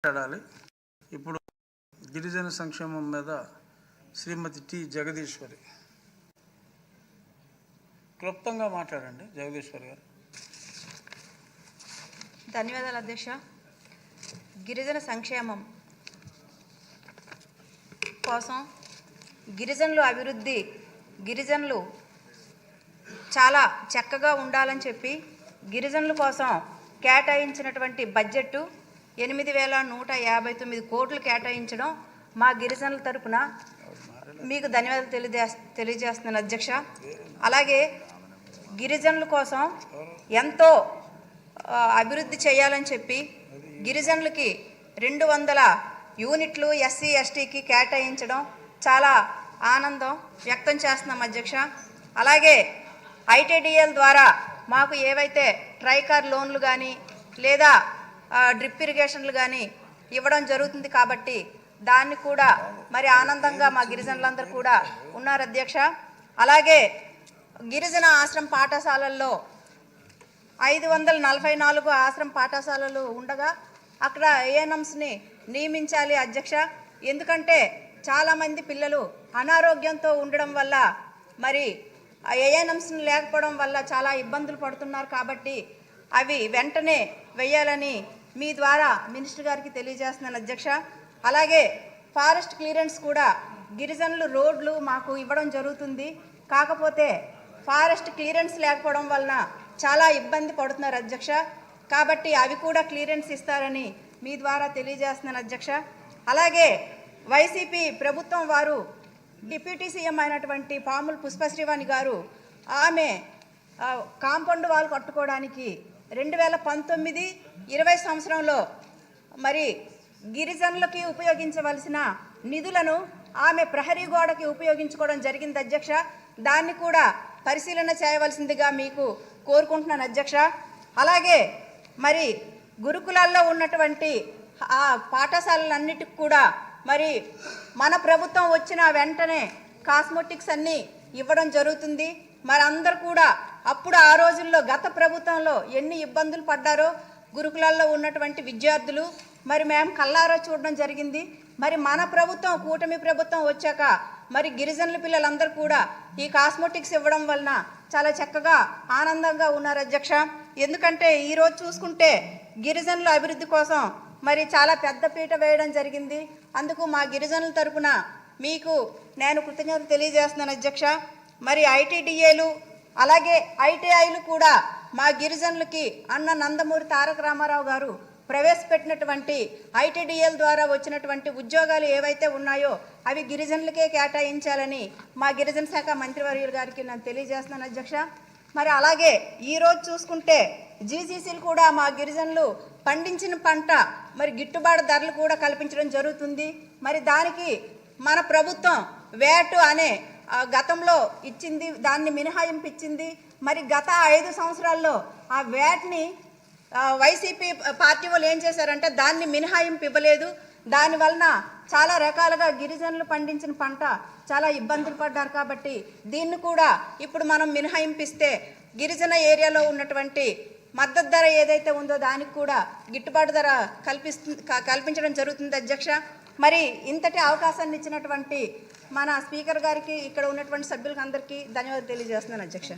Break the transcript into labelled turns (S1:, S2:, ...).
S1: మాట్లాడాలి. ఇప్పుడు గిరిజన సంక్షేమం మీద శ్రీమతి టి జగదీశ్వరి క్లుప్తంగా మాట్లాడండి. జగదీశ్వరి గారు.
S2: ధన్యవాదాలు అధ్యక్ష. గిరిజన సంక్షేమం కోసం గిరిజనుల అభివృద్ధి, గిరిజనులు చాలా చక్కగా ఉండాలని చెప్పి గిరిజనుల కోసం కేటాయించినటువంటి బడ్జెట్ 8,159 కోట్లు కేటాయించడం మా గిరిజనుల తరపున మీకు ధన్యవాదాలు తెలియజేస్తున్నాను అధ్యక్ష. అలాగే గిరిజనుల కోసం ఎంతో అభివృద్ధి చేయాలని చెప్పి గిరిజనులకి 200 యూనిట్లు ఎస్సీ ఎస్టీకి కేటాయించడం చాలా ఆనందం వ్యక్తం చేస్తున్నాం అధ్యక్ష. అలాగే ఐటీడీఎల్ ద్వారా మాకు ఏవైతే ట్రైకార్ లోన్లు కానీ లేదా డ్రిప్ ఇరిగేషన్లు కానీ ఇవ్వడం జరుగుతుంది కాబట్టి దాన్ని కూడా మరి ఆనందంగా మా గిరిజనులందరూ కూడా ఉన్నారు అధ్యక్ష. అలాగే గిరిజన ఆశ్రమ పాఠశాలల్లో 544 ఆశ్రమ పాఠశాలలు ఉండగా అక్కడ ఏఎన్ఎంస్ని నియమించాలి అధ్యక్ష. ఎందుకంటే చాలామంది పిల్లలు అనారోగ్యంతో ఉండడం వల్ల మరి ఏఎన్ఎంస్ని లేకపోవడం వల్ల చాలా ఇబ్బందులు పడుతున్నారు కాబట్టి అవి వెంటనే వేయాలని మీ ద్వారా మినిస్టర్ గారికి తెలియజేస్తున్నాను అధ్యక్ష. అలాగే ఫారెస్ట్ క్లియరెన్స్ కూడా గిరిజనులు రోడ్లు మాకు ఇవ్వడం జరుగుతుంది. కాకపోతే ఫారెస్ట్ క్లియరెన్స్ లేకపోవడం వలన చాలా ఇబ్బంది పడుతున్నారు అధ్యక్ష. కాబట్టి అవి కూడా క్లియరెన్స్ ఇస్తారని మీ ద్వారా తెలియజేస్తున్నాను అధ్యక్ష. అలాగే వైసీపీ ప్రభుత్వం వారు డిప్యూటీ సీఎం అయినటువంటి పాముల పుష్పశ్రీవాణి గారు ఆమె కాంపౌండ్ వాల్ కట్టుకోవడానికి 2019-20 సంవత్సరంలో మరి గిరిజనులకి ఉపయోగించవలసిన నిధులను ఆమె ప్రహరీ గోడకి ఉపయోగించుకోవడం జరిగింది అధ్యక్ష. దాన్ని కూడా పరిశీలన చేయవలసిందిగా మీకు కోరుకుంటున్నాను అధ్యక్ష. అలాగే మరి గురుకులాల్లో ఉన్నటువంటి ఆ పాఠశాలలన్నిటికి కూడా మరి మన ప్రభుత్వం వచ్చిన వెంటనే కాస్మెటిక్స్ అన్నీ ఇవ్వడం జరుగుతుంది. మరి అందరు కూడా అప్పుడు ఆ రోజుల్లో గత ప్రభుత్వంలో ఎన్ని ఇబ్బందులు పడ్డారో గురుకులాల్లో ఉన్నటువంటి విద్యార్థులు మరి మేము కళ్ళారా చూడడం జరిగింది. మరి మన ప్రభుత్వం కూటమి ప్రభుత్వం వచ్చాక మరి గిరిజనుల పిల్లలందరూ కూడా ఈ కాస్మెటిక్స్ ఇవ్వడం వలన చాలా చక్కగా ఆనందంగా ఉన్నారు అధ్యక్ష. ఎందుకంటే ఈరోజు చూసుకుంటే గిరిజనుల అభివృద్ధి కోసం మరి చాలా పెద్ద పీట వేయడం జరిగింది. అందుకు మా గిరిజనుల తరపున మీకు నేను కృతజ్ఞతలు తెలియజేస్తున్నాను అధ్యక్ష. మరి ఐటీడీఏలు అలాగే ఐటీఐలు కూడా మా గిరిజనులకి అన్న నందమూరి తారక రామారావు గారు ప్రవేశపెట్టినటువంటి ఐటీడీఎల్ ద్వారా వచ్చినటువంటి ఉద్యోగాలు ఏవైతే ఉన్నాయో అవి గిరిజనులకే కేటాయించాలని మా గిరిజన శాఖ మంత్రివర్యుల గారికి నేను తెలియజేస్తున్నాను అధ్యక్ష. మరి అలాగే ఈరోజు చూసుకుంటే జీసీసీలు కూడా మా గిరిజనులు పండించిన పంట మరి గిట్టుబాటు ధరలు కూడా కల్పించడం జరుగుతుంది. మరి దానికి మన ప్రభుత్వం వేటు అనే గతంలో ఇచ్చింది, దాన్ని మినహాయింపు ఇచ్చింది. మరి గత 5 సంవత్సరాల్లో ఆ వేట్ని వైసీపీ పార్టీ వాళ్ళు ఏం చేశారంటే దాన్ని మినహాయింపు ఇవ్వలేదు. దానివలన చాలా రకాలుగా గిరిజనులు పండించిన పంట చాలా ఇబ్బందులు పడ్డారు. కాబట్టి దీన్ని కూడా ఇప్పుడు మనం మినహాయింపిస్తే గిరిజన ఏరియాలో ఉన్నటువంటి మద్దతు ధర ఏదైతే ఉందో దానికి కూడా గిట్టుబాటు ధర కల్పించడం జరుగుతుంది అధ్యక్ష. మరి ఇంతటి అవకాశాన్ని ఇచ్చినటువంటి మన స్పీకర్ గారికి, ఇక్కడ ఉన్నటువంటి సభ్యులకు అందరికీ ధన్యవాదాలు తెలియజేస్తున్నాను అధ్యక్ష.